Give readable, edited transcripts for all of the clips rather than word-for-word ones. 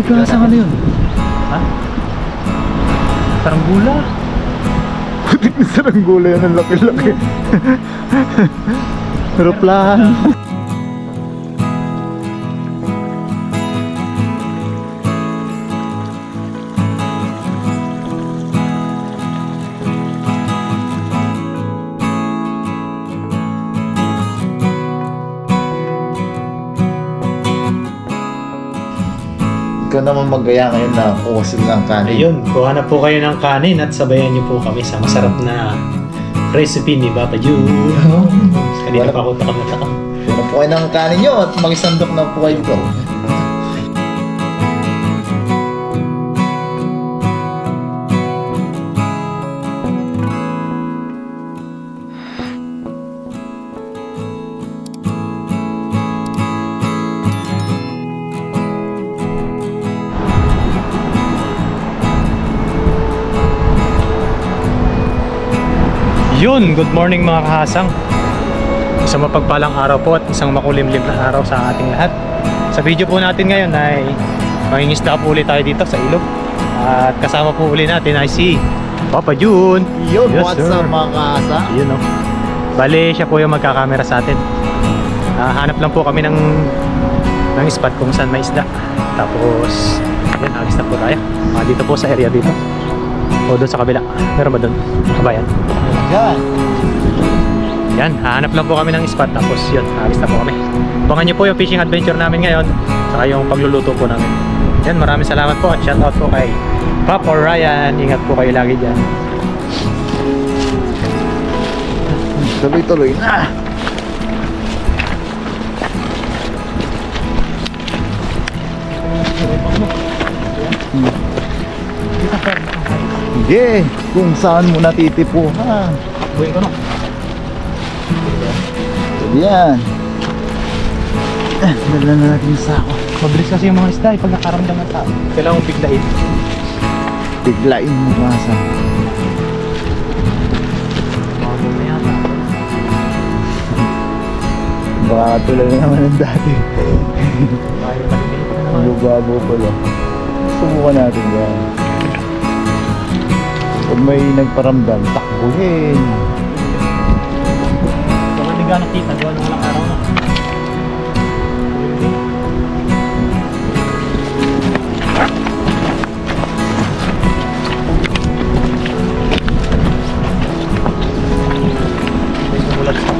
Kasang ano yun? Ha? Saranggula. Putik na saranggula yan, ang laki-laki. Aeroplano. Ikaw naman magaya ngayon na kukusin ng kanin. Ayun, kuha na po kayo ng kanin at sabayan niyo po kami sa masarap na recipe ni Papa June. Kanina pa ako takam-takam. Kuha na po kayo ng kanin nyo at mag-isandok na po kayo dito. Yun, good morning mga kahasang. Isang mapagpalang araw po at isang makulimlim na araw sa ating lahat. Sa video po natin ngayon ay mangingisda po ulit tayo dito sa ilog. At kasama po uli natin ay si Papa June. Yun, Yes, what's sir. up mga kaasa? Yun o. Bale, siya po yung magkakamera sa atin. Hanap lang po kami ng spot kung saan may isda. Tapos, yun, agis na po tayo. Dito po sa area dito. O doon sa kabila. Meron ba doon? Kabayan. Yan. Yan, hahanap lang po kami ng spot. Tapos yun, agis na po kami. Abangan nyo po yung fishing adventure namin ngayon. Saka yung pagluluto po namin. Yan, maraming salamat po. At shoutout po kay Papa Ryan. Ingat po kayo lagi dyan. Tuloy-tuloy na. Sige, kung saan mo natitipuhan. Buhin ko no. Yan. Dala na natin yung sako. Mabilis kasi yung mga isda pag nakaramdam ng tao. Kailangan mong biglain. Biglain mo kasa. Bago na yata. Baka tulad na naman ng dati. Bayo maliliit na naman. Lubabo pala. Subukan natin yan. Pag may nagparamdam, takbuhin. Kung hindi gano'ng kita, doon ng walang araw na. May sumulat sa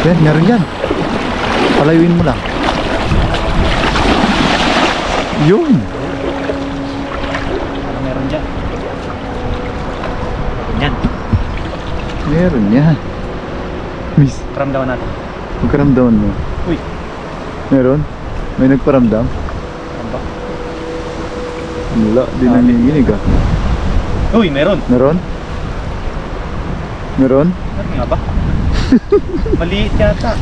Yan, meron yan. Palayuin mo lang. Yun. ano meron dyan. Yan. Meron yan. Miss, Karamdaman natin. magkaramdaman mo. Uy, Meron? May nagparamdam? ano ba? Wala, di nanginginig ah. Uy, meron. Meron? Meron? Meron nga ba? Maliit yata.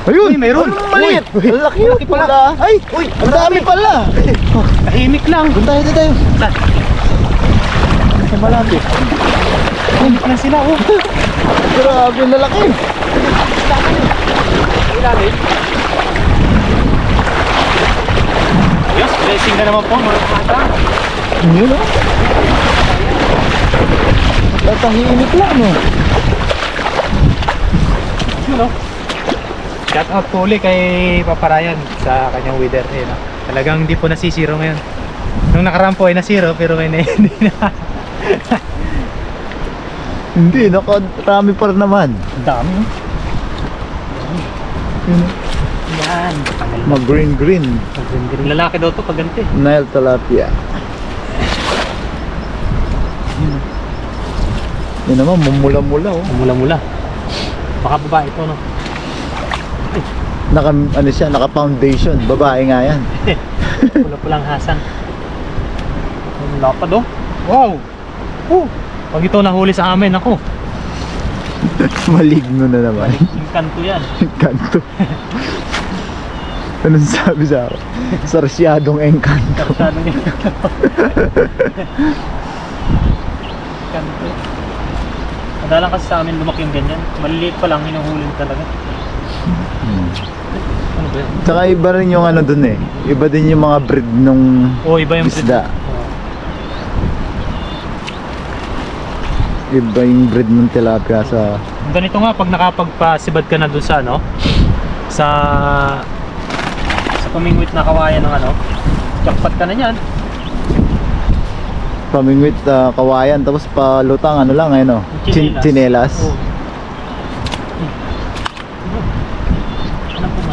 Ayun! Uy, meron! Ang maliit! Uy, Ang laki malaki yun pala. pala! Ay! Uy, Ang dami pala! tahimik lang. Doon tayo, doon tayo! Saan? Ay, malapit. Tahimik lang sila, oh. Grabe, ang lalaki! Ilalim. Yes, blessing na naman po, mga kasang. Yun oh! Tatahimik lang oh! Yun, oh. Shout out po ulit kay Papa Ryan sa kanyang wither. Ayun, oh. Talagang hindi po nasisiro ngayon. Nung nakaraan po ay nasiro, pero ngayon ay hindi na. Hindi, nakarami pa rin naman. Ang dami, oh. Yun oh. Yan. Mag-green green. Lalaki daw to pag ganito, eh. Nile tilapia. Yun naman, mumula-mula oh. Mula-mula. Baka babae ito, no? Naka, ano siya, naka foundation. Babae nga yan. Pula-pulang hasang. Ang lapad oh. Wow! Pag ito nahuli sa amin, ako. Maligno na naman. Yung kanto yan. Encanto. Anong sabi sa akin? Sarsyadong engkanto. Karsado niya. Kanto. Madalang kasi sa amin lumaki yung ganyan. Maliliit pa lang, hinuhuli talaga. Ano ba yan? Tsaka iba rin yung ano dun eh. Iba din yung mga breed nung Iba yung isda. Oh. Iba yung breed ng tilapia sa... Ganito nga, pag nakapagpasibad ka na dun sa ano, sa pamingwit na kawayan ng ano, jackpot ka na yan. Pamingwit, kawayan, tapos palutang ano lang, ano, chinelas. Oh.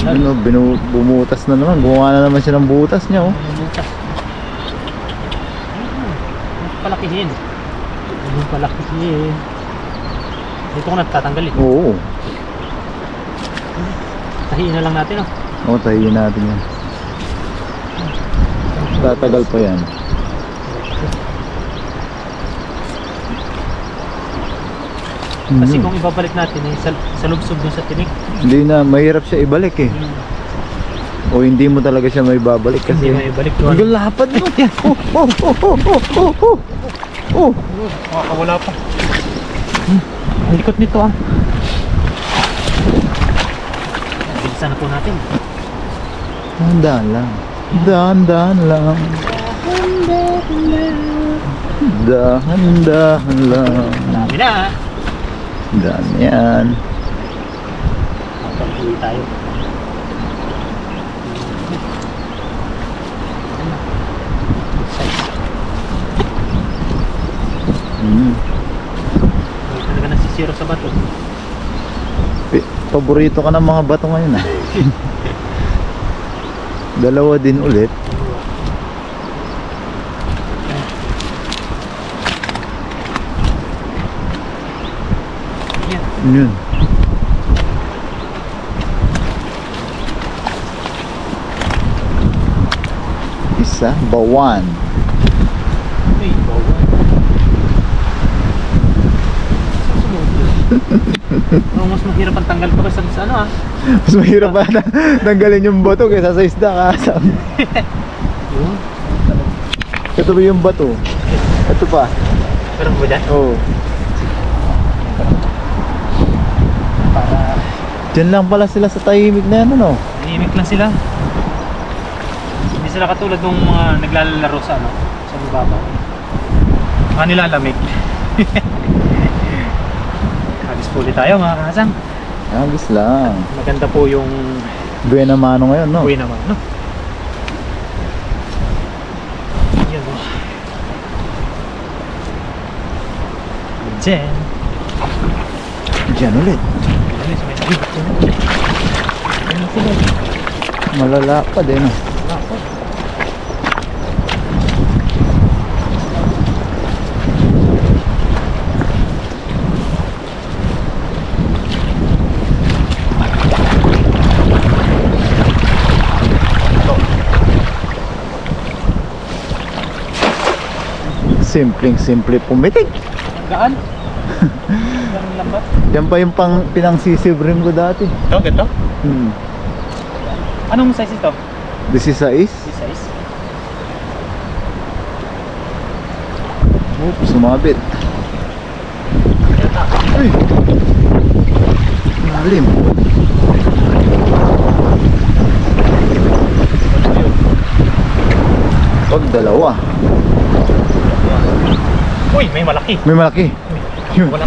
Ano po Ano, bumutas na naman. Gumawa na naman siya ng butas niya, oh. Bumutas. Palakihin. Palakihin. Dito ko natatanggal eh. Oo. Tahiin na lang natin oh. Oo, tahiyin natin yan. Tatagal pa yan. Kasi kung ibabalik natin eh, sa lubsob dun sa tinik. Hindi na, mahirap siya ibalik eh. O hindi mo talaga siya may babalik kasi. Hindi mo ibalik doon. Hanggang lapad mo. Makakawala pa. Ang likot nito ah. Bilisan na po natin. Dahan lang. Dahan-dahan lang. Dahan-dahan lang. Dami na. Dami yan. Pag-uwi tayo. Talaga nasisiro sa bato. Paborito ka ng mga bato ngayon ah. Dalawa din ulit. Yun. Isa, bawan. Uy, bawa. Mas mahirap ang tanggal pa kasi sa ano ah. Mas mahirap pa tanggalin yung bato kaysa sa isda kasam. Yun. Ito ba yung bato? Ito pa. Meron ba dyan? Oo. Para Diyan lang pala sila sa tahimik na yan, ano? tahimik lang sila. Hindi sila katulad ng mga naglalaro sa ano, sa babaw. Mga nilalamig. Agis po ulit tayo mga kasang. Agos lang. Maganda po yung Buena mano ngayon, no? uwi naman, no? Yan o. Diyan. Diyan ulit. Alis, may uy, ayun sila. Malala pa din, no? Simpleng-simple pumitik. Gaan? Gaan lambat? Yan pa yung pinangsisib rim ko dati. Ito, ganito? Anong size ito? This is This size? Oops, sumabit. Uy! Malim. Pag dalawa. Uy, may malaki. May malaki. Yun. Wala.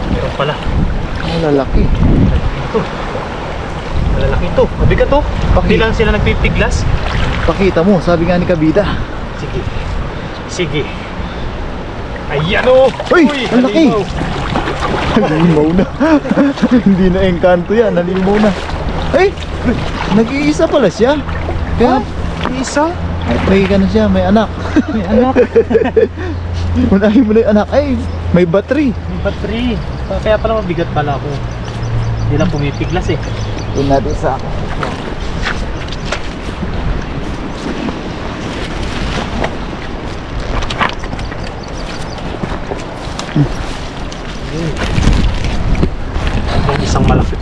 Meron pala. Malalaki. Ito. Malalaki ito. Mabigat to. Hindi lang sila nagpipiglas. Pakita mo, sabi nga ni Kabida. Sige. Sige. Ayan o. Uy, ang laki. Halimaw na. Hindi na engkanto yan, halimaw na. Ay, nag-iisa pala siya. Kaya, Isa? may ano siya, may anak. May anak. Unahin mo na yung anak. Ay, may battery. May battery. Kaya pala mabigat pala ako. Hindi lang pumipiglas eh. Doon natin sa ako.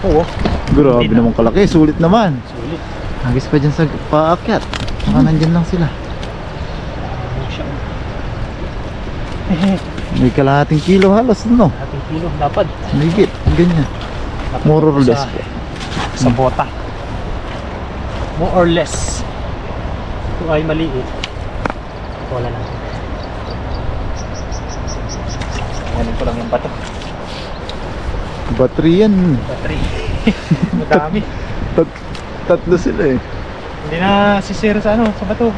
Oo. Grabe Hindi na. naman kalaki, sulit naman. Sulit. Hagis pa dyan sa paakyat. Baka nandyan lang sila. Oo siya. May kalahating kilo halos, no? Ating kilo, dapat. Higit, ganyan. Dapat More or less. Sa bota. More or less. Ito ay maliit. Wala na. Ganun ko lang yung bato. Battery yan. Battery. Madami. Tatlo sila eh. Hindi na sisira sa ano, sa bato.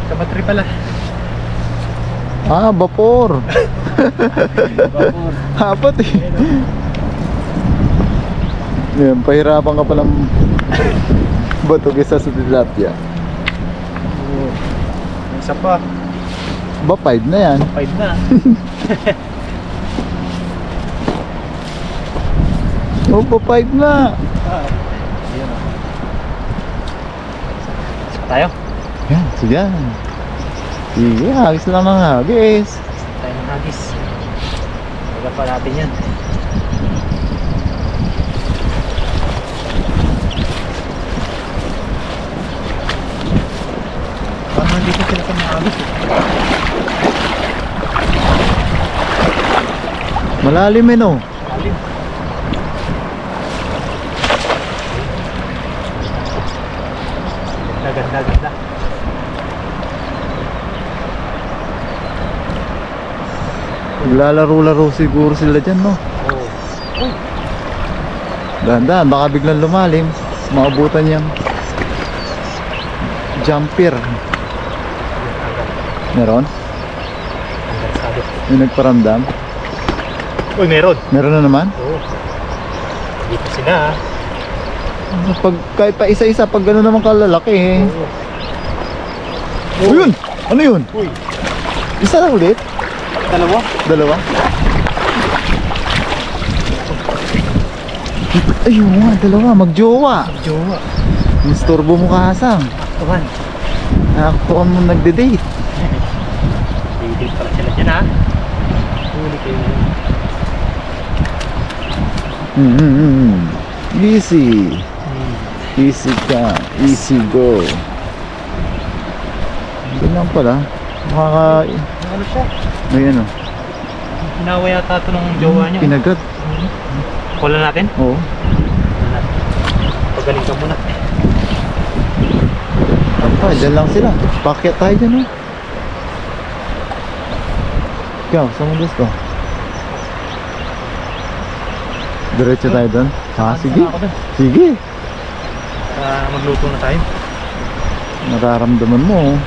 Sa battery pala. Ah, vapor. Vapor. Hapat eh. Yan, pahirapan ka palang bato kesa sa tilapia. Oo. Isa pa. Ba 5 na yan. 5 na. O ba 5 na. Ayan o. Isa tayo. Yan, sige yan. Sige, hagis lang ng hagis. Isa tayo ng hagis. Taga pa natin yan. Parang nandito sila sa mga hagis. Malalim eh no. Lalim. Ganda, ganda, ganda. Naglalaro-laro siguro sila dyan no. Oo. Uy, Dahan-dahan, baka biglang lumalim. Maabutan niyang jumper. Meron? ang sabi. Yung nagparamdam. Uy, meron. Meron na naman? Oo. Dito sila ah. Pag, kahit pa isa-isa, pag gano'n naman kalalaki eh. Oo. Oh, yun! Ano yun? Uy, Isa na ulit? dalawa. Dalawa? Ayun nga, dalawa, magjowa. Jowa. Misturbo mo kahasang. Tuman. Nakaktukan mo nagde-date. Dito pala sila dyan ha. Huli kayo. Easy. Easy ka. Easy go. Yun lang pala. Makaka... Ano siya? May ano. Hinawa yata ito ng jowa niya. Pinagad. Wala natin? Oo. Wala natin. Pagaling ka muna. Apa, dyan lang sila. Pakyat tayo dyan oh. Ikaw, saan mo gusto? Diretso tayo doon? Ah, sige. Ako dun. Sige. Magluto na tayo. Nararamdaman mo oh.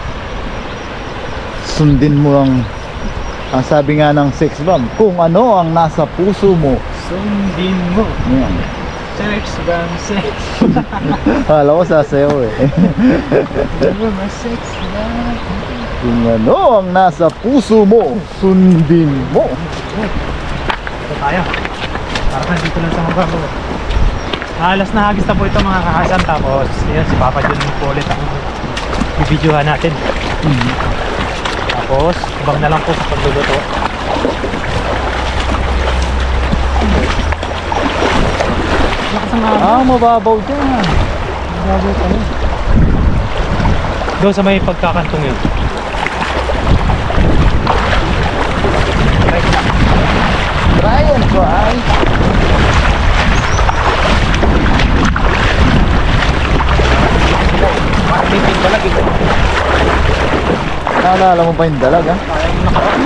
Sundin mo ang sabi nga ng sex bomb, kung ano ang nasa puso mo. Sundin mo. Yan. Sex bang sex. Hala ko sasayaw eh. Sex bang. Kung ano ang nasa puso mo, sundin mo. Ito tayo. Parang dito lang sa mga ko. Alas na hagis na po ito mga kahasan. Tapos yun, si Papa John po ulit ang bibidyohan natin. Tapos ibang na lang po sa pagluluto. Mababaw dyan. Mababaw pa yun. Doon sa may pagkakantong yun. Try and try. Makakipin balag ito. Naalala mo pa yung dalag ha? Kaya mo nakaraan.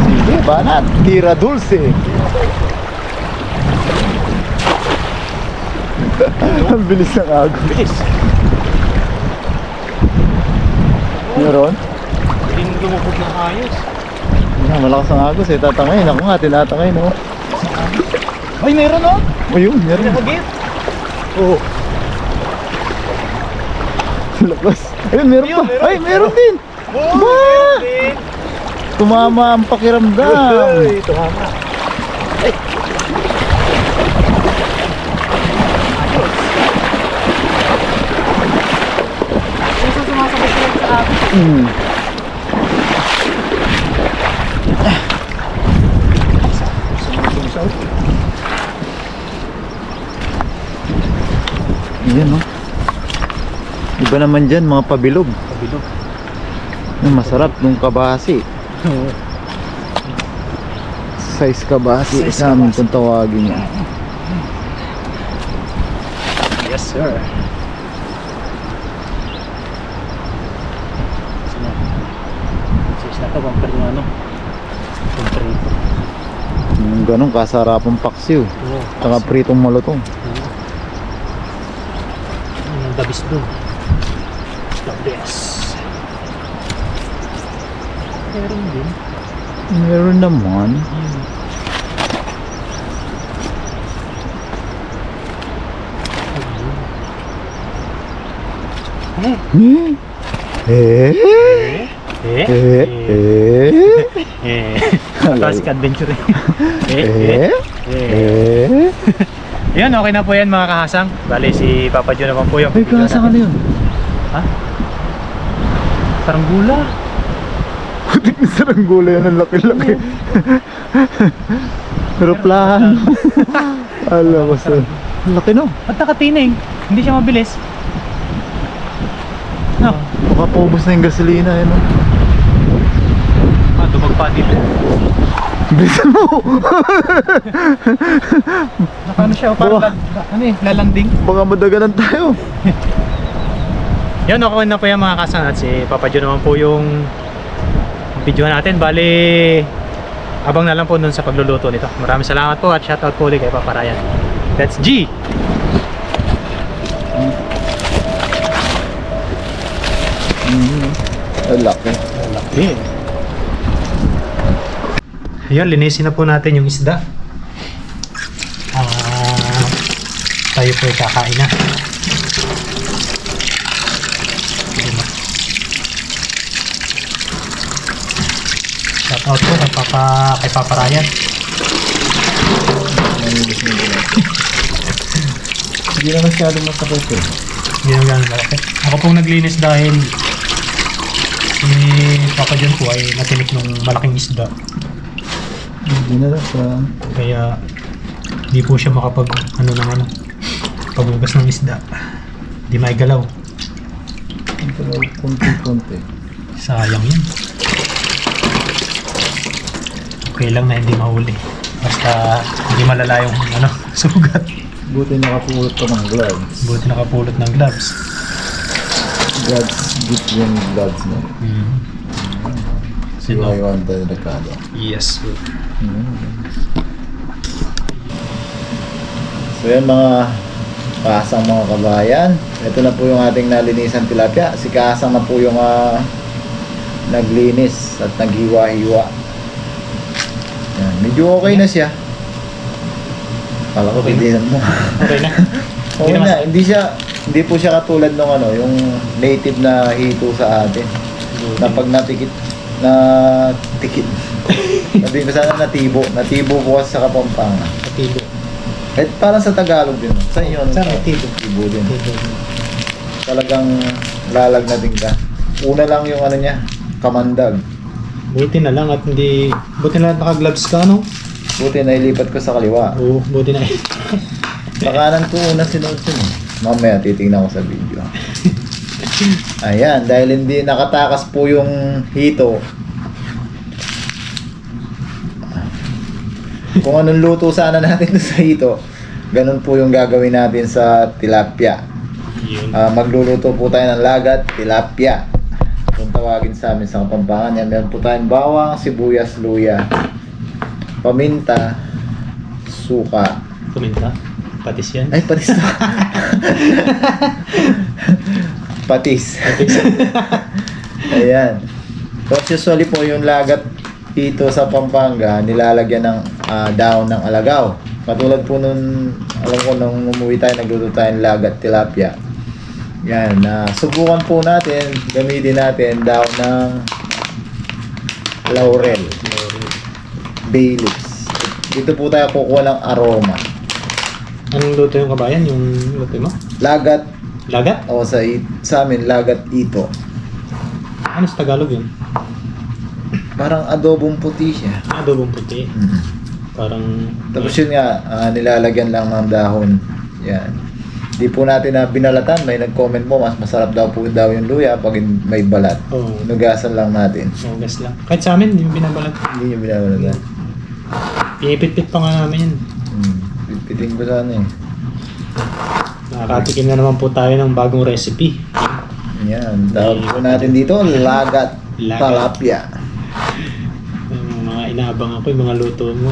Sige, banat. Tira dulce. Ang bilis ng agos. Bilis. Meron? Hindi mo lumubog ng ayos. Malakas ang agos eh. Tatangayin. Ako nga, tinatangayin oh. Ay, meron oh! Ayun, meron. Pinahagit. Oo. Lakas. Ayun, meron Ayun, pa. meron. Ay, meron din. Oh, Ba! meron din. Tumama ang pakiramdam. Uy, tumama. Ay. Ayos. Isa sumasabay sila sa akin. Ayan, no? Iba naman dyan, mga pabilog. Kabilog. Yung masarap nung kabasi. Oo. Size kabasi. Size Sa amin kabasi. kung tawagin niya. Yes, sir. Sino? Sis na to, bumper yung ano. Bumper ito. Yung ganun, kasarapang paksiw. Oo. Tsaka pritong malutong. Ang dabis doon. The best. Meron din. Meron naman. Eh? Classic adventure. Yan, okay na po yan mga kahasang. Bali si Papa Joe naman po yung Ay, kahasang ano yun? Ha? Saranggula. Putik na saranggula yan, ang laki-laki. Aeroplano. Alam ko sa... Laki no? At nakatining. Hindi siya mabilis. No. Baka paubos na yung gasolina yun. No? Dumag pa dito. Bilisan mo! Nakano siya, parang ano eh, lalanding. Baka madagalan tayo. Yan, okay na po yan mga kasang. At si Papa Joe naman po yung video natin. Bali, abang na lang po nun sa pagluluto nito. Maraming salamat po at shoutout po ulit kay Papa Ryan. That's G! Ang laki. Laki. Ayan, linisin na po natin yung isda. Tayo po ay kakain na. Shoutout po kay Papa Ryan. Hindi na masyado masakit eh. Hindi na gano'n malaki. Ako pong naglinis dahil si Papa John po ay natinik ng malaking isda. Hindi na sa... Kaya hindi po siya makapag paghugas ng isda. Hindi may galaw. Konti-konti. Sayang yun. Okay lang na hindi mahuli. Basta hindi malala yung sugat. Buti nakapulot pa ng gloves. Buti nakapulot ng gloves. Gloves, gift yung gloves mo. Si Sino? Iwan tayo nagkado. Yes. So yan mga kasang mga kabayan. Ito na po yung ating nalinisan tilapia. Si kasang na po yung naglinis at naghiwa-hiwa. Yan. Medyo okay na siya. Kala ko Okay na. pilihan mo. Okay na. Okay na. Hindi po siya katulad ng yung native na hito sa atin. Na pag natikit sabi ko sana natibo po kasi sa Kapampangan. Natibo. Eh parang sa Tagalog din. Sa inyo Sa natibo. Tibo din. Talagang lalagnatin ka. Una lang yung niya, kamandag. Buti na lang at hindi... Buti na lang naka-gloves ka, no? Buti na ilipat ko sa kaliwa. Oo, buti na. Sa kanan ko una sinunod. Mamaya titingnan ko sa video. Ayan, dahil hindi nakatakas po yung hito. Kung anong luto sana natin sa hito, ganun po yung gagawin natin sa tilapia. Yun. Magluluto po tayo ng lagat, tilapia. Kung tawagin sa amin sa Kapampangan, yan meron po tayong bawang, sibuyas, luya, paminta, suka. Kuminta. Patis yan. Ay, patis na. Patis. Ayan. But usually po yung lagat dito sa Pampanga, nilalagyan ng daon ng alagaw. Katulad po nun, alam ko nung umuwi tayo, nagluto tayo ng lagat tilapia. Yan, subukan po natin, gamitin natin daon ng laurel, bay leaves. Dito po tayo kukuha ng aroma. Anong luto yung kabayan? Yung luto mo? Lagat, Lagat? o sa amin, lagat ito. Ano sa Tagalog yun? Parang adobong puti siya. Adobong puti. Parang... Tapos yun nga, nilalagyan lang ng dahon. Yan. Di po natin na binalatan. May nag-comment po, mas masarap daw po daw yung luya pag may balat. Oo. Inugasan lang natin. Hugas lang. Kahit sa amin, yung binabalat. Hindi nyo binabalatan. Pinipit-pit pa nga namin yun. Piting ko sana eh. Nakakatikim na naman po tayo ng bagong recipe. Yan. Tawag po natin dito, lagat Lagat. talapia. Yung mga inaabang ako, yung mga luto mo.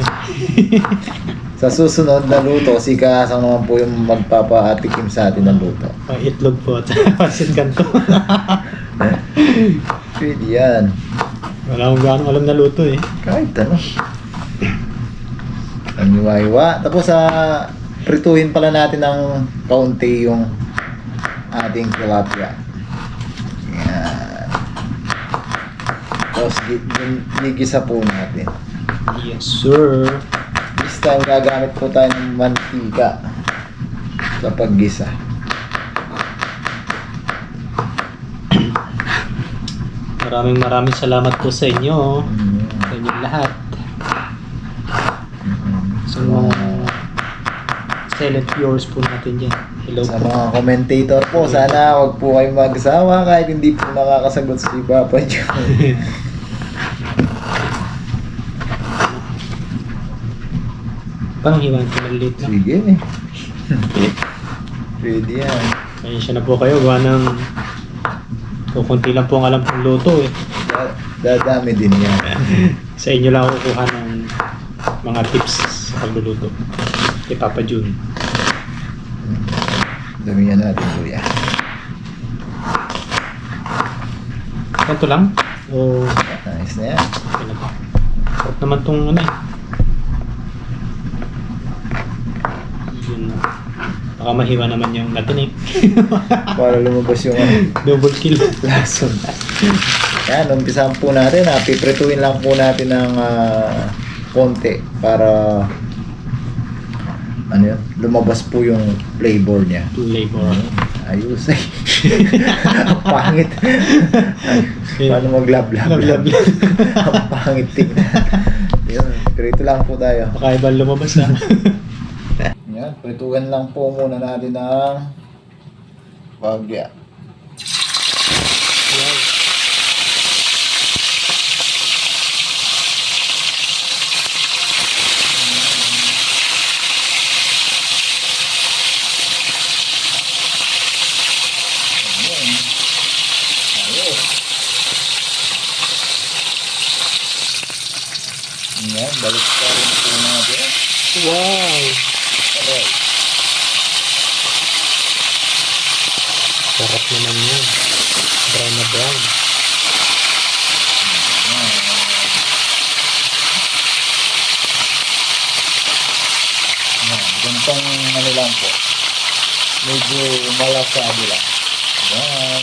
Sa susunod na luto, si Kasang naman po yung magpapatikim sa atin ng luto. Itlog po at pasit kanto. Pwede yan. Wala akong gaano alam na luto eh. Kahit ano. Ang hiwa-hiwa. Tapos prituhin pala natin ng kaunti yung ating tilapia. Yan. Tapos gigisa po natin. Yes sir. This time gagamit po tayo ng mantika sa paggisa. Maraming salamat po sa inyo. Sa inyong lahat. Sa mga select viewers po natin dyan. Hello Sa po. mga commentator po, sana wag po kayong magsawa kahit hindi po nakakasagot si Papa John. Parang hiwan ko maliit lang. Sige eh. Pwede yan. Pasensya na po kayo. Gawa ng kukunti lang po ang alam kong luto eh. Dadami din yan. Sa inyo lang ako kukuha ng mga tips sa pagluluto. Kay Papa Jun. Damihan natin kuya. Ganito lang? O Nice na yan. okay na ba? Sarap naman tong ano eh. Yun na. Baka mahiwa naman yung natin eh. Para lumabas yung Double kill. lason. Yan, umpisahan po natin. Piprituin lang po natin ng konti para ano yun, lumabas po yung flavor niya. To labor. Ayos eh. Ang pangit. Ay, paano mag-lab-lab? Lab-lab. Ang pangit tingnan. Yun, prito lang po tayo. Baka iba lumabas ha. Yan, pritugan lang po muna natin ng bagya. Yan, balik pa rin po natin. Wow! Alright. Sarap naman yan. Brown na brown. Yan, ganitong ano lang po. Medyo malasado lang. Yan.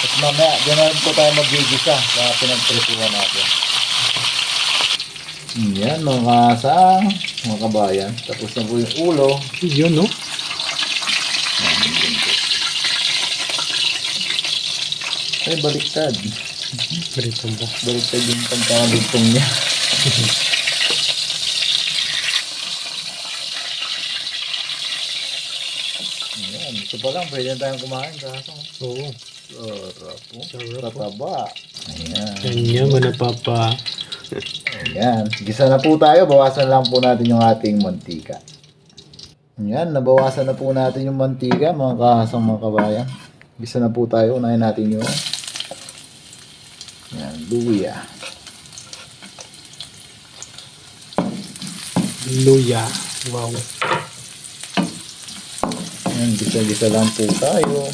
Tapos mamaya, dyan na rin po tayo mag-gigisa sa pinagprituhan natin. Yan, mga kasang, mga kabayan. Tapos na po yung ulo. Yun no? Ay, baliktad. Ganito ba? Baliktad yung pagkakadugtong niya. Yan, ito pa lang. Pwede na tayong kumain. Kaso, Oo. sarap po. Sarap po. Tataba. Ayan. Kanya mo na papa. Ayan. Gisa na po tayo. Bawasan lang po natin yung ating mantika. Ayan. Nabawasan na po natin yung mantika, mga kahasang mga kabayan. Gisa na po tayo. Unahin natin yung ayan, luya. Luya. Wow. Ayan. Gisa-gisa lang po tayo.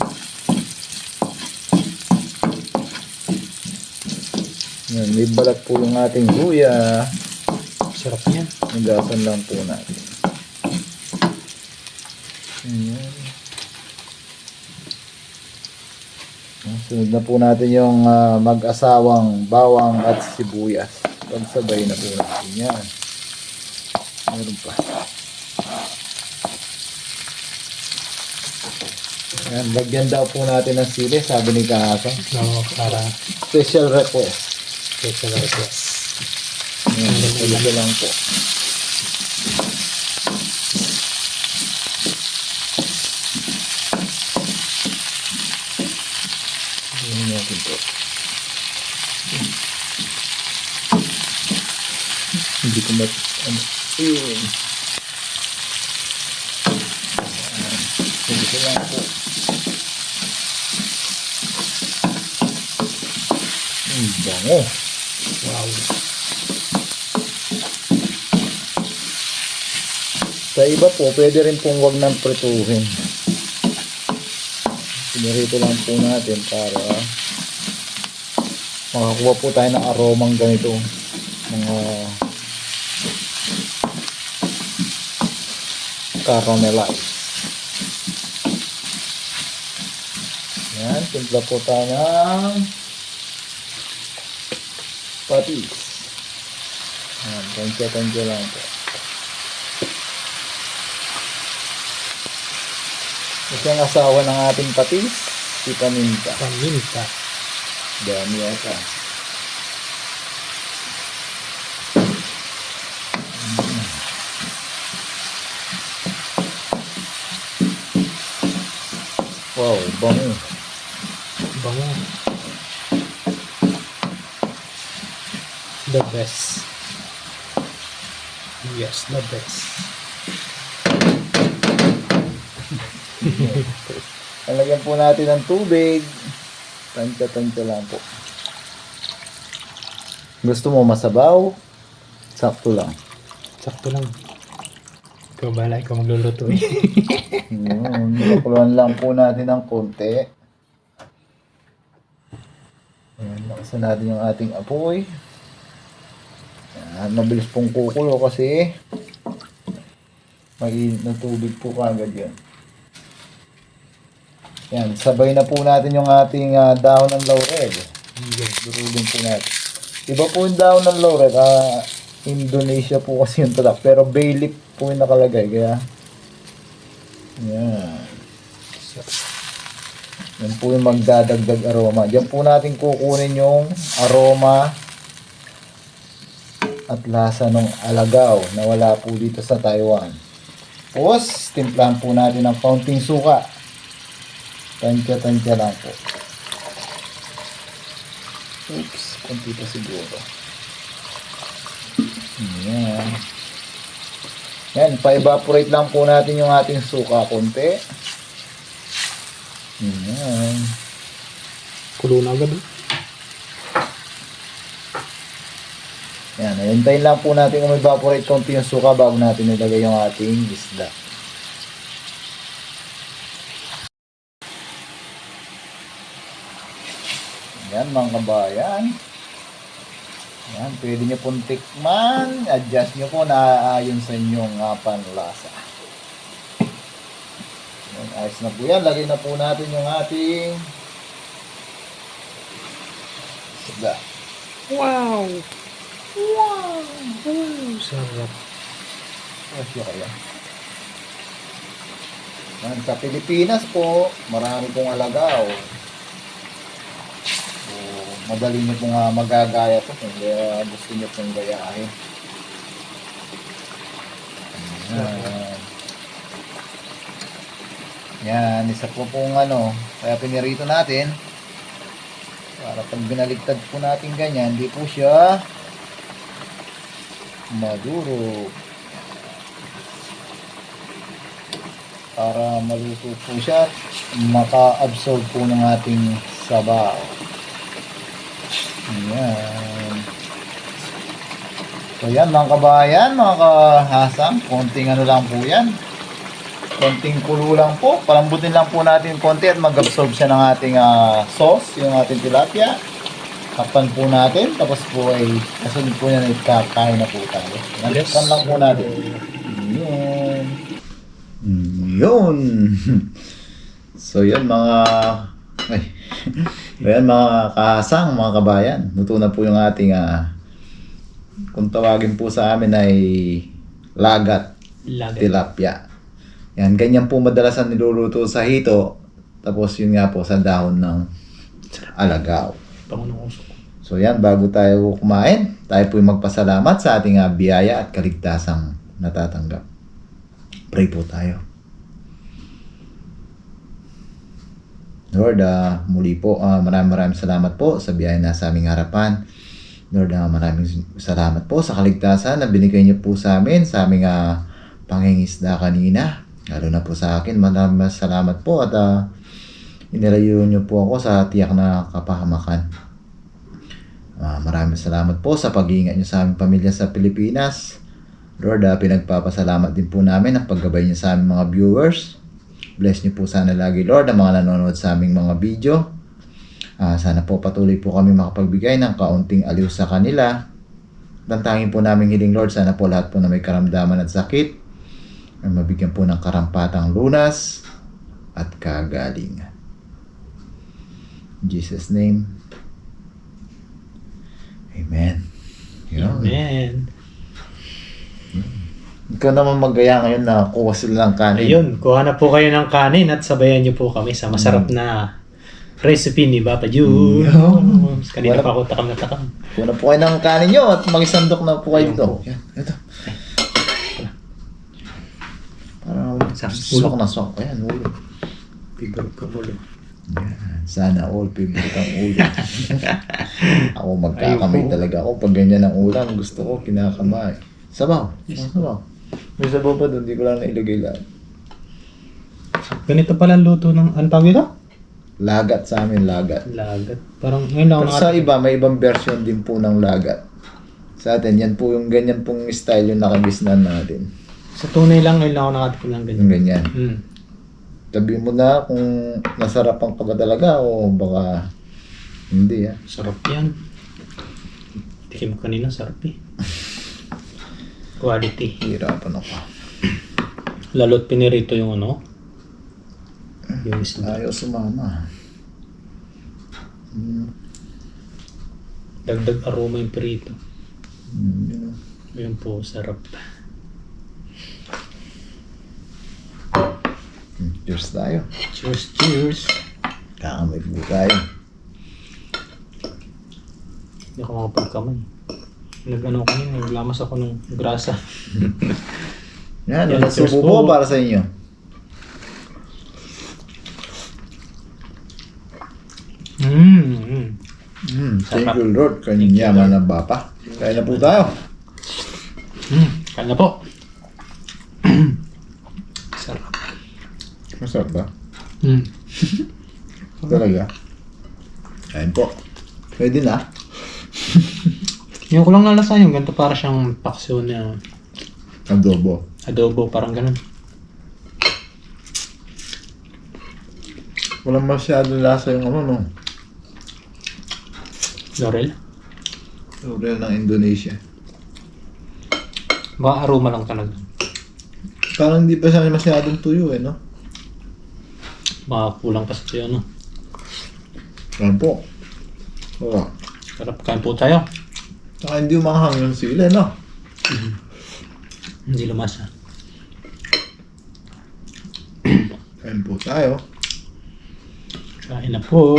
Ayan. May balat po yung ating luya. Sarap yan. Nagasan lang po natin. Ayan. Sunod na po natin yung mag-asawang bawang at sibuyas. Pagsabay na po natin yan. Meron pa. Ayan, lagyan daw po natin ng sili, sabi ni Kaasa. No, para Special request. special request. Ayan, ito lang po. ko ano, yun. Ito lang po. Bango. Wow. Sa iba po, pwede rin pong wag nang prituhin. Pinirito lang po natin para makakuha po tayo ng aromang ganito. Mga caramelize. Yan, timpla po tayo ng patis. Yan, tansya lang po. Ito ang asawa ng ating patis, si Paminta. Paminta. Dami yata. Wow, bango. Bango. The best. Yes, the best. Talagyan po natin ng tubig. Tansya lang po. Gusto mo masabaw? Sakto lang. Sakto lang. Ikaw bala, ikaw magluluto eh. Yun, pakuluan lang po natin ng konti. Ayan, lakasan natin yung ating apoy. Ayan, mabilis pong kukulo kasi mainit na tubig po kagad yan. Yan, sabay na po natin yung ating dahon ng laurel. Durugin po natin. Iba po yung dahon ng laurel. Indonesia po kasi yung tatak. Pero bay leaf po yung nakalagay. Kaya, yan. Yan po yung magdadagdag aroma. Diyan po natin kukunin yung aroma at lasa ng alagaw na wala po dito sa Taiwan. Tapos, timplahan po natin ng kaunting suka. Tansya lang po. Oops, konti pa siguro. Yan. Yan, pa-evaporate lang po natin yung ating suka konti. Yan. Kulo na agad eh. Yan, hintayin lang po natin evaporate konti yung suka bago natin ilagay yung ating isda. Yan mga kabayan. Yan, pwede nyo pong tikman. Adjust nyo po na ayon sa inyong panlasa. Yan, ayos na po yan. Lagay na po natin yung ating isda. Wow! Wow! Sarap. Asya kaya. Yan, sa Pilipinas po, marami pong alagaw. Madali nyo pong magagaya po kung gusto nyo pong gayahin. Yan, isa po pong kaya pinirito natin para pag binaligtad po natin ganyan, hindi po siya maduro. Para maluto po siya, maka-absorb po ng ating sabaw. Ayan. So yan mga kabayan, mga kahasang, konting lang po yan. Konting kulo lang po. Palambutin lang po natin konti at mag-absorb siya ng ating sauce, yung ating tilapia. Takpan po natin, tapos po ay kasunod po yan, kakain na po tayo. Nalikan lang po natin. Yun. Yun. So yun mga ayan mga kahasang, mga kabayan, luto na po yung ating kung tawagin po sa amin ay lagat tilapia. Yan, ganyan po madalasan niluluto sa hito. Tapos yun nga po sa dahon ng alagaw. So yan, bago tayo kumain, tayo po yung magpasalamat sa ating biyaya at kaligtasang natatanggap. Pray po tayo. Lord, muli po, maraming salamat po sa biyaya na sa aming harapan. Lord, maraming salamat po sa kaligtasan na binigay niyo po sa amin, sa aming pangingisda kanina. Lalo na po sa akin, maraming salamat po at inilayo niyo po ako sa tiyak na kapahamakan. Maraming salamat po sa pag-iingat niyo sa aming pamilya sa Pilipinas. Lord, pinagpapasalamat din po namin ang paggabay niyo sa aming mga viewers. Bless niyo po sana lagi, Lord, ang mga nanonood sa aming mga video. Sana po patuloy po kami makapagbigay ng kaunting aliw sa kanila. Ang tanging po namin hiling, Lord, sana po lahat po na may karamdaman at sakit ay mabigyan po ng karampatang lunas at kagalingan. In Jesus' name, Amen. Amen. Ikaw naman maggaya ngayon na kuha sila ng kanin. Ayun, kuha na po kayo ng kanin at sabayan niyo po kami sa masarap na recipe ni Papa Jun. Kanina pa ako takam na takam. Kuha na po kayo ng kanin nyo at mag-isandok na po kayo dito. Yan, ito. Parang swak na swak. Ayan, ulo. Favorite ko ulo. Yan, sana all favorite ang ulo. Ako magkakamay talaga ako. Pag ganyan ang ulam, gusto ko kinakamay. Sabaw. Sabaw. May sabaw pa doon, di ko lang nailagay lahat. Ganito pala ang luto ng, ano tawag ito? Lagat sa amin, lagat. Lagat. Parang ngayon lang Pero sa iba, may ibang version din po ng lagat. Sa atin, yan po yung ganyan pong style yung nakagisnan natin. Sa tunay lang, ngayon lang ako nakatikim ng ganyan. Yung ganyan. Mm. Sabi mo na kung nasarapan ka ba talaga o baka hindi. Sarap yan. Tikim ko kanina, sarap eh. Quality. Hirapan ako. Lalo't pinirito yung ano. Yung isda. Ayaw sumama. Dagdag aroma yung pirito. Yun. Ayun po, sarap. Cheers tayo. Cheers, cheers. Kakamay po tayo. Hindi ako makapagkamay. Nag-ano ko yun, naglamas ako ng grasa. Yan, Yan, yan cheers subo po. po para sa inyo. Thank you Lord, kanyang yaman na bapa. Kaya na po tayo. Kaya na po. Sarap. Masarap ba? Mm. Talaga? Kain po. Pwede na. Yung ko lang nalasan yung ganito para siyang paksiw na Adobo. adobo, parang ganun. Walang masyadong lasa yung ano, no? Laurel. Laurel ng Indonesia. Baka aroma lang talaga. Parang hindi pa siya masyadong tuyo eh, no? Baka kulang pa sa tiyo, ano. Kain po. Oo. Sarap, kain po tayo. Saka hindi umahang yung sila, no? Hindi lumasa. Kain po tayo. Kain na po.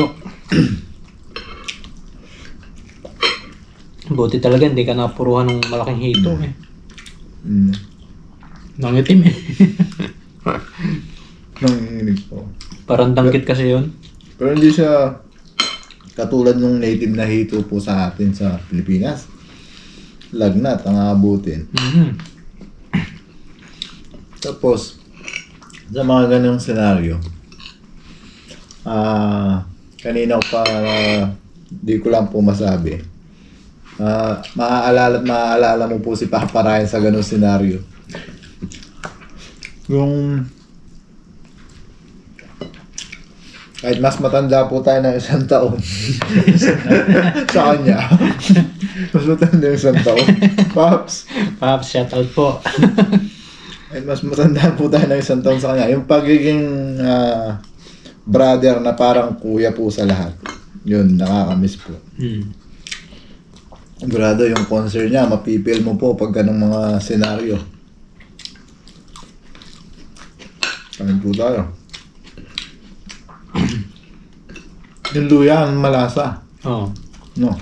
Buti talaga, hindi ka napuruhan ng malaking hito eh. Nangitim eh. Nanginginig po. Parang dangkit kasi yun. Pero hindi siya katulad ng native na hito po sa atin sa Pilipinas. Lagnat ang aabutin. Tapos, sa mga ganong senaryo, kanina ko pa, di ko lang po masabi. Maaalala mo po si Papa Ryan sa ganong senaryo. Yung kahit mas matanda po tayo ng 1 taon sa kanya. Mas matanda ng 1 taon. Pops. Pops, shoutout po. Kahit mas matanda po tayo ng 1 taon sa kanya. Yung pagiging brother na parang kuya po sa lahat. Yun, nakakamiss po. Grado yung concert niya, mapipil mo po pag ganong mga senaryo. Kain po tayo. Yung luya, ang malasa. Oo. No.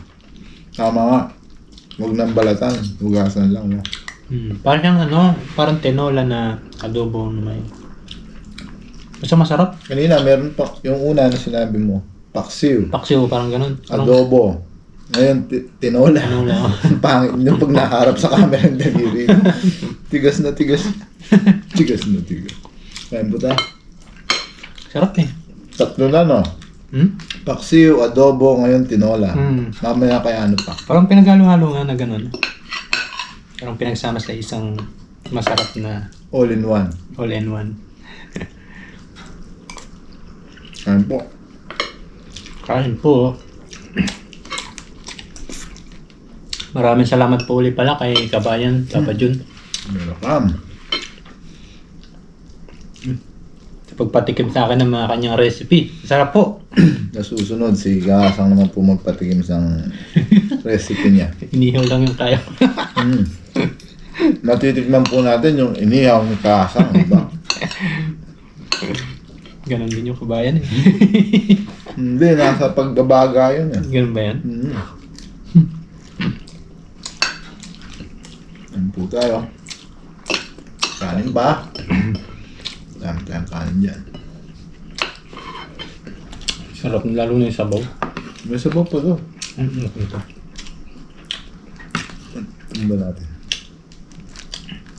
Tama nga. Huwag nang balatan. Hugasan lang. No? Parang yung ano, parang tinola na adobo na may. Basta masarap. Kanina, meron pa. Yung una na sinabi mo. Paksiw. Paksiw, parang ganun. Parang, Adobo. Ngayon, tinola. Tinola. Ang pangit nyo pag naharap sa camera ng daliri. Tigas na tigas. Tigas na tigas. Kain po tayo. Sarap eh. Tatlo na, no? Paksiw, adobo, ngayon tinola. Mamaya kaya ano pa. Parang pinaghalo-halo nga na ganun. Parang pinagsama sa isang masarap na All in one. all-in-one. Kain po. Kain po. Maraming salamat po ulit pala kay Kabayan, Papa Jun. Welcome. Sa pagpatikim sa akin ng mga kanyang recipe. Sarap po. Nasusunod, si Gasang naman po magpatikim sa recipe niya. Inihaw lang yung kaya. Matitikman po natin yung inihaw ni Gasang, di ba? Ganon din yung Kabayan eh. Hindi, nasa pagbabaga yun eh. Ganon ba yan? Ano po tayo? Kanin ba? Dami tayong kanin dyan. Sarap lalo na yung sabaw. May sabaw pa to. Ito. Ano ba natin?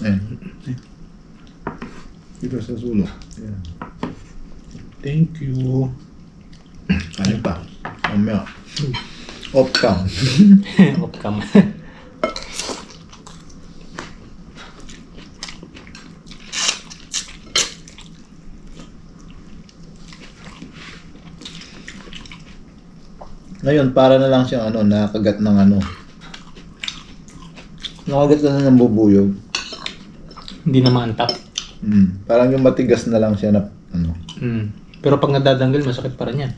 Ayan. Dito sa sulok. Ayan. Thank you. Kanin pa. Mamaya. Off cam. Off cam. Ngayon, para na lang siyang nakagat ng nakagat na ng bubuyog. Hindi na maantak. Parang yung matigas na lang siya na Pero pag nadadanggal, masakit pa rin yan.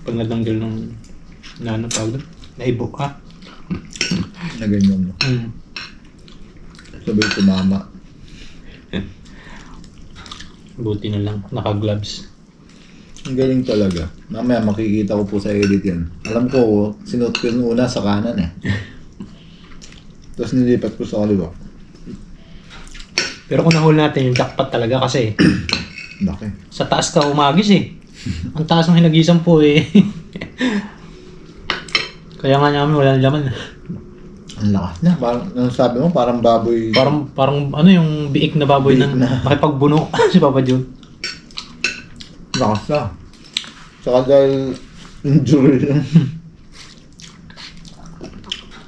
Pag nadanggal ng tawag doon? Naibo ka. na ganyan. Sabay tumama. Buti na lang, naka-gloves. Ang galing talaga. Mamaya makikita ko po sa edit yan. Alam ko, sinuot ko yung una sa kanan eh. Tapos nilipat ko sa kaliwa. Pero kung nahuli natin yung jackpot talaga kasi Laki. sa taas ka umagis eh. Ang taas ng hinagisan po eh. Kaya nga namin wala nang laman. Ang lakas na. Parang, ano sabi mo, parang baboy. Parang ano yung biik na baboy Biik na makipagbuno si Papa Jun. Lakas na. Saka dahil injury lang.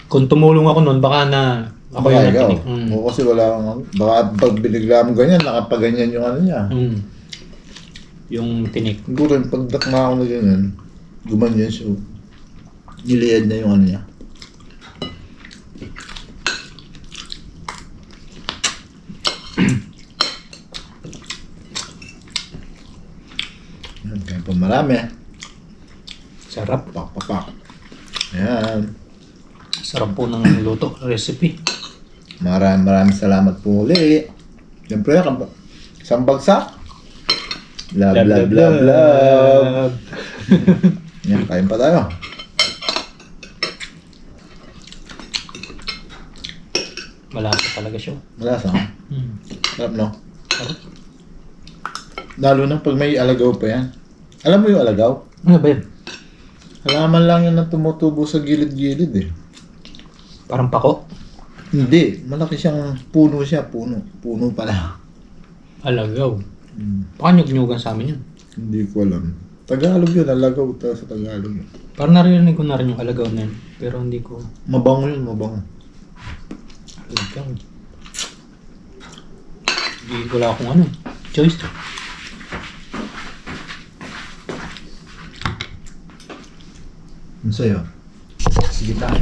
Kung tumulong ako noon, baka na ako Baka yung ikaw. nagtinik. Oo, kasi wala kang baka pag binigla mo ganyan, nakapaganyan yung niya. Yung tinik. Siguro yung pagdakma ako na ganyan, gumanyan siya. Niliad na yung niya. Yan, kaya pa marami. Sarap. Pak. Ayan. Sarap po ng luto, recipe. Maraming salamat po uli. Siyempre, isang bagsak. Love. Yan, kain pa tayo. Malasa talaga siya. Malasa. Sarap, no? Sarap. Lalo na pag may alagaw pa yan. Alam mo yung alagaw? Ano ba yun? Halaman lang yun na tumutubo sa gilid-gilid eh. Parang pako. Hindi. Malaki siyang puno siya. Puno pala. Alagaw. Baka nyug-nyugan sa amin yun. Hindi ko alam. Tagalog yun. Alagaw ta sa Tagalog yun. Parang narinig ko na rin yung alagaw na yun. Pero hindi ko... Mabango yun, mabango. Alagaw. Hindi ko lang kung ano. Choice to. Ano sa'yo? Sige tayo.